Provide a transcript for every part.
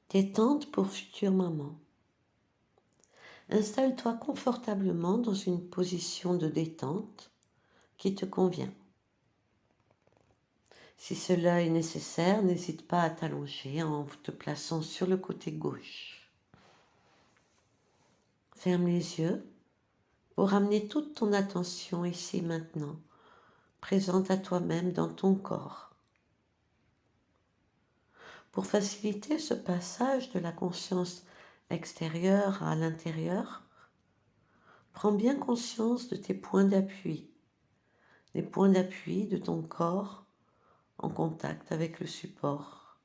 Détente pour future maman. Installe-toi confortablement dans une position de détente qui te convient. Si cela est nécessaire, n'hésite pas à t'allonger en te plaçant sur le côté gauche. Ferme les yeux pour amener toute ton attention ici maintenant, présente à toi-même dans ton corps. Pour faciliter ce passage de la conscience extérieure à l'intérieur, prends bien conscience de tes points d'appui, les points d'appui de ton corps en contact avec le support.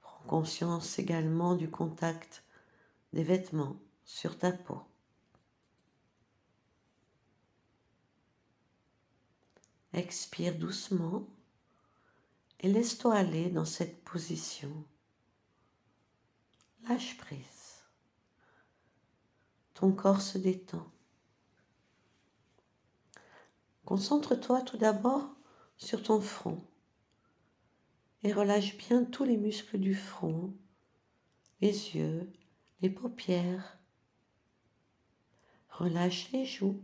Prends conscience également du contact des vêtements sur ta peau. Expire doucement et laisse-toi aller dans cette position. Lâche prise. Ton corps se détend. Concentre-toi tout d'abord sur ton front et relâche bien tous les muscles du front, les yeux, les paupières. Relâche les joues,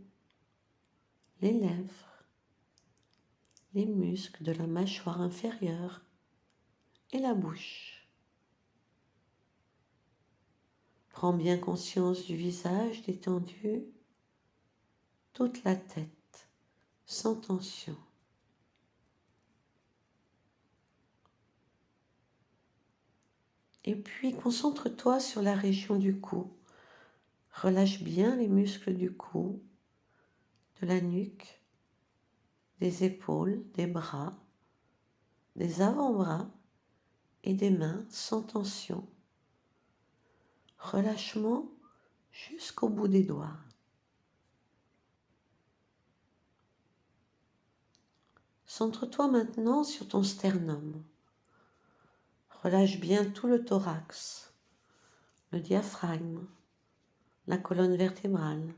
les lèvres, les muscles de la mâchoire inférieure et la bouche. Prends bien conscience du visage détendu, toute la tête, sans tension. Et puis concentre-toi sur la région du cou. Relâche bien les muscles du cou, de la nuque, des épaules, des bras, des avant-bras et des mains sans tension. Relâchement jusqu'au bout des doigts. Centre-toi maintenant sur ton sternum. Relâche bien tout le thorax, le diaphragme, la colonne vertébrale.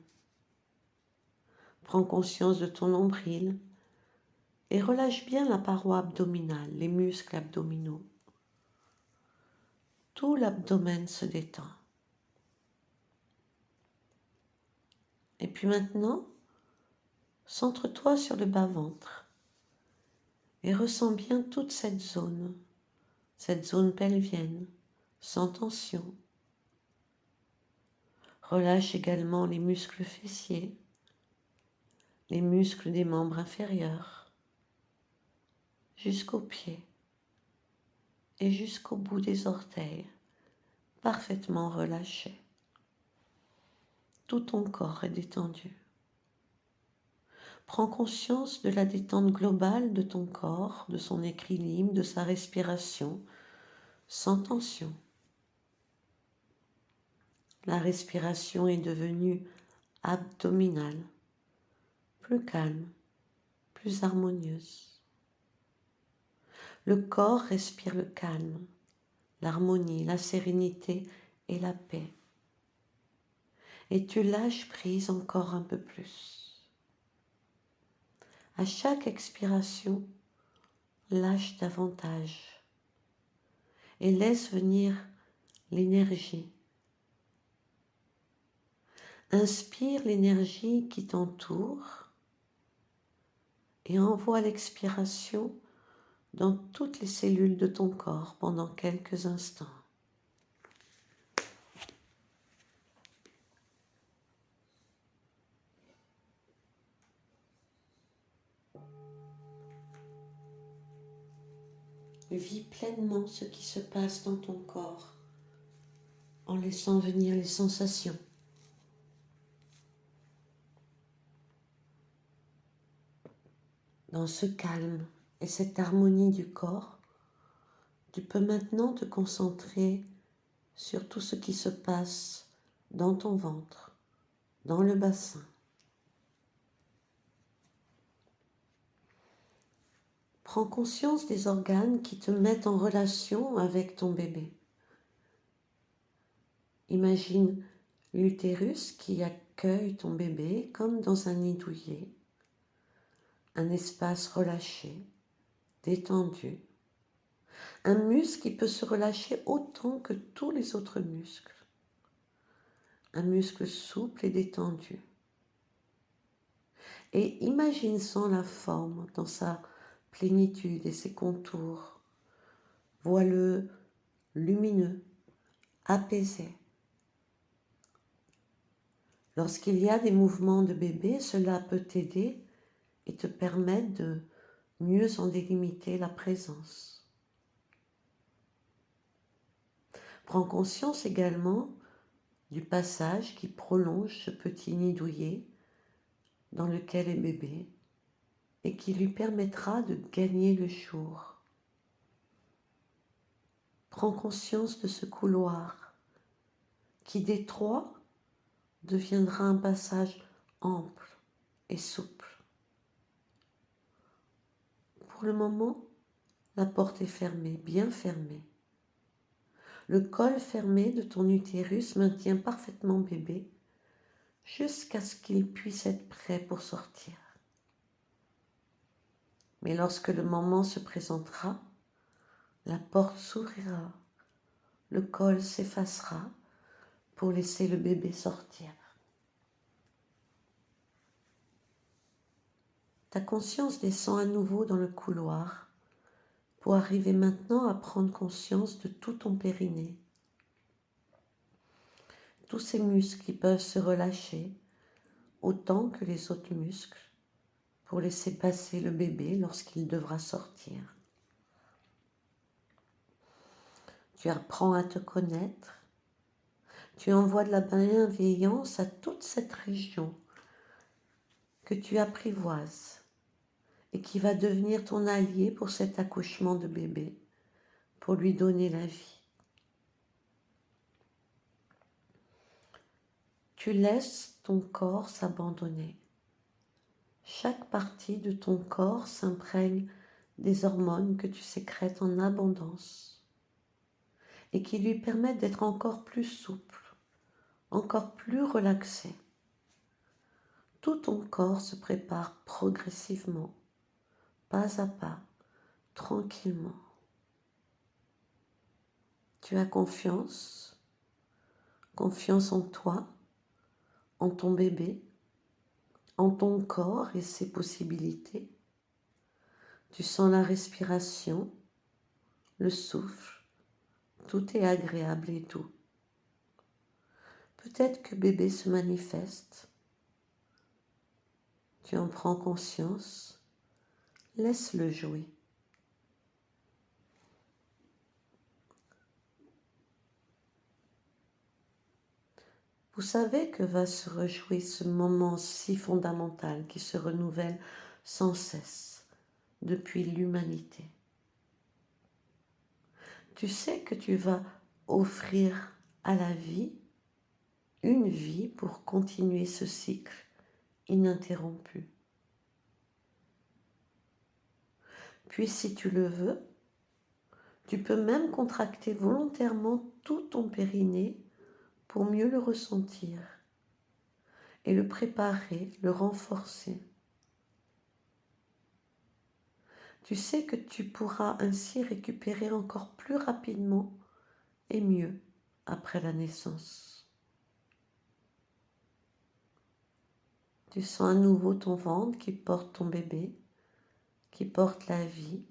Prends conscience de ton nombril et relâche bien la paroi abdominale, les muscles abdominaux. Tout l'abdomen se détend. Et puis maintenant, centre-toi sur le bas-ventre et ressens bien toute cette zone pelvienne, sans tension. Relâche également les muscles fessiers, les muscles des membres inférieurs, jusqu'aux pieds et jusqu'au bout des orteils, parfaitement relâché. Tout ton corps est détendu. Prends conscience de la détente globale de ton corps, de son équilibre, de sa respiration, sans tension. La respiration est devenue abdominale, plus calme, plus harmonieuse. Le corps respire le calme, l'harmonie, la sérénité et la paix. Et tu lâches prise encore un peu plus. À chaque expiration, lâche davantage et laisse venir l'énergie. Inspire l'énergie qui t'entoure et envoie l'expiration dans toutes les cellules de ton corps pendant quelques instants. Vis pleinement ce qui se passe dans ton corps en laissant venir les sensations. Dans ce calme et cette harmonie du corps, tu peux maintenant te concentrer sur tout ce qui se passe dans ton ventre, dans le bassin. Prends conscience des organes qui te mettent en relation avec ton bébé. Imagine l'utérus qui accueille ton bébé comme dans un nid douillet, un espace relâché, détendu, Un muscle qui peut se relâcher autant que tous les autres muscles. Un muscle souple et détendu. Et imagine-en la forme dans sa plénitude et ses contours. Vois-le lumineux, apaisé. Lorsqu'il y a des mouvements de bébé, cela peut t'aider et te permettre de mieux en délimiter la présence. Prends conscience également du passage qui prolonge ce petit nid douillet dans lequel est bébé et qui lui permettra de gagner le jour. Prends conscience de ce couloir qui d'étroit deviendra un passage ample et souple. Pour le moment, la porte est fermée, bien fermée. Le col fermé de ton utérus maintient parfaitement bébé jusqu'à ce qu'il puisse être prêt pour sortir. Mais lorsque le moment se présentera, la porte s'ouvrira, le col s'effacera pour laisser le bébé sortir. Ta conscience descend à nouveau dans le couloir pour arriver maintenant à prendre conscience de tout ton périnée. Tous ces muscles qui peuvent se relâcher autant que les autres muscles pour laisser passer le bébé lorsqu'il devra sortir. Tu apprends à te connaître, tu envoies de la bienveillance à toute cette région que tu apprivoises et qui va devenir ton allié pour cet accouchement de bébé, pour lui donner la vie. Tu laisses ton corps s'abandonner. Chaque partie de ton corps s'imprègne des hormones que tu sécrètes en abondance et qui lui permettent d'être encore plus souple, encore plus relaxé. Tout ton corps se prépare progressivement, pas à pas, tranquillement. Tu as confiance en toi, en ton bébé, en ton corps et ses possibilités. Tu sens la respiration, le souffle, tout est agréable et doux. Peut-être que bébé se manifeste. Tu en prends conscience, laisse-le jouer. Vous savez que va se rejouer ce moment si fondamental qui se renouvelle sans cesse depuis l'humanité. Tu sais que tu vas offrir à la vie une vie pour continuer ce cycle ininterrompu. Puis si tu le veux, tu peux même contracter volontairement tout ton périnée pour mieux le ressentir et le préparer, le renforcer. Tu sais que tu pourras ainsi récupérer encore plus rapidement et mieux après la naissance. Tu sens à nouveau ton ventre qui porte ton bébé, qui porte la vie,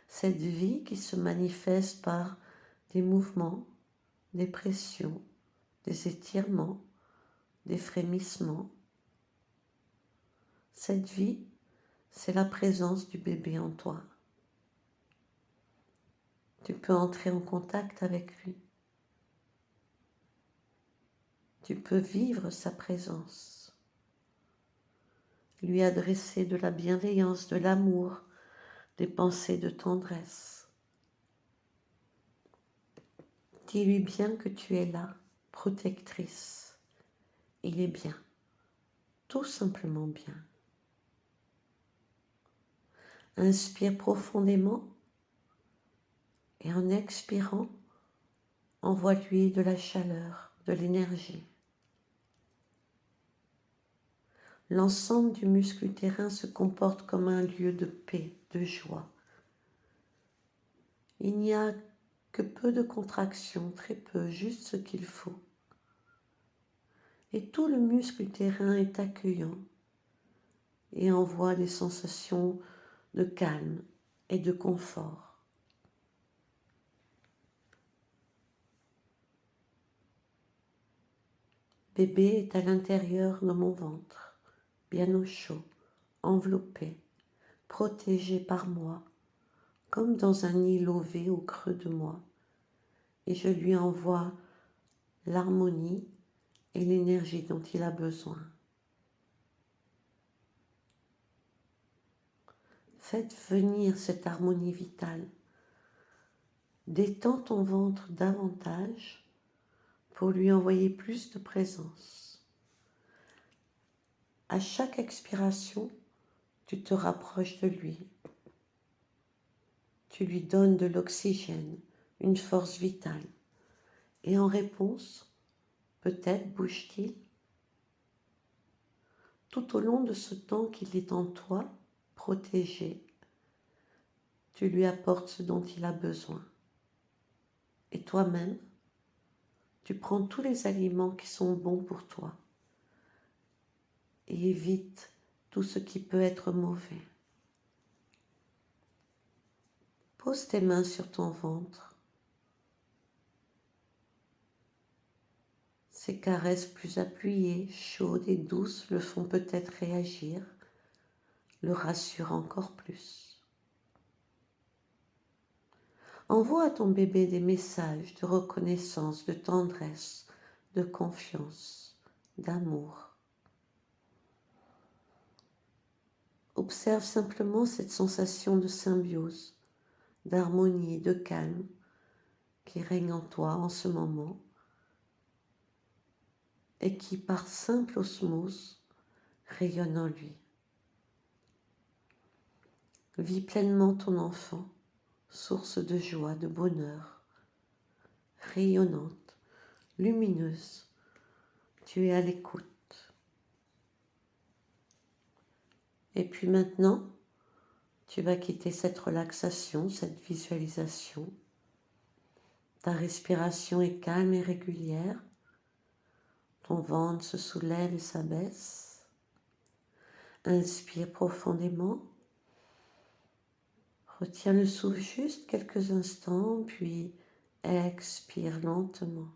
cette vie qui se manifeste par des mouvements, des pressions, des étirements, des frémissements. Cette vie, c'est la présence du bébé en toi. Tu peux entrer en contact avec lui. Tu peux vivre sa présence, lui adresser de la bienveillance, de l'amour, des pensées de tendresse. Dis-lui bien que tu es là, protectrice. Il est bien, tout simplement bien. Inspire profondément et en expirant, envoie-lui de la chaleur, de l'énergie. L'ensemble du muscle utérin se comporte comme un lieu de paix, de joie. Il n'y a que peu de contractions, très peu, juste ce qu'il faut. Et tout le muscle utérin est accueillant et envoie des sensations de calme et de confort. Bébé est à l'intérieur de mon ventre, bien au chaud, enveloppé, protégé par moi, comme dans un nid lové au creux de moi, et je lui envoie l'harmonie et l'énergie dont il a besoin. Faites venir cette harmonie vitale. Détends ton ventre davantage pour lui envoyer plus de présence. À chaque expiration, tu te rapproches de lui. Tu lui donnes de l'oxygène, une force vitale. Et en réponse, peut-être bouge-t-il. Tout au long de ce temps qu'il est en toi, protégé, tu lui apportes ce dont il a besoin. Et toi-même, tu prends tous les aliments qui sont bons pour toi et évite tout ce qui peut être mauvais. Pose tes mains sur ton ventre. Ces caresses plus appuyées, chaudes et douces le font peut-être réagir, le rassurent encore plus. Envoie à ton bébé des messages de reconnaissance, de tendresse, de confiance, d'amour. Observe simplement cette sensation de symbiose, d'harmonie et de calme qui règne en toi en ce moment et qui, par simple osmose, rayonne en lui. Vis pleinement ton enfant, source de joie, de bonheur, rayonnante, lumineuse. Tu es à l'écoute. Et puis maintenant, tu vas quitter cette relaxation, cette visualisation. Ta respiration est calme et régulière. Ton ventre se soulève et s'abaisse. Inspire profondément. Retiens le souffle juste quelques instants, puis expire lentement.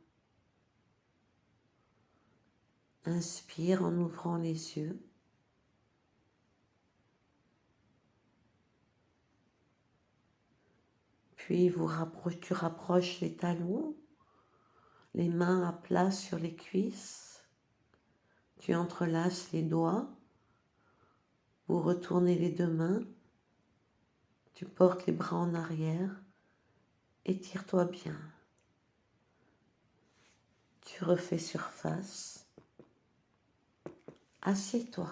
Inspire en ouvrant les yeux. Puis tu rapproches les talons, les mains à plat sur les cuisses. Tu entrelaces les doigts. Vous retournez les deux mains. Tu portes les bras en arrière. Étire-toi bien. Tu refais surface. Assieds-toi.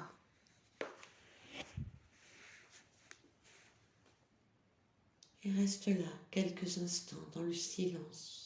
Et reste là quelques instants dans le silence.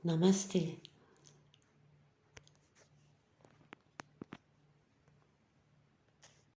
Namasté.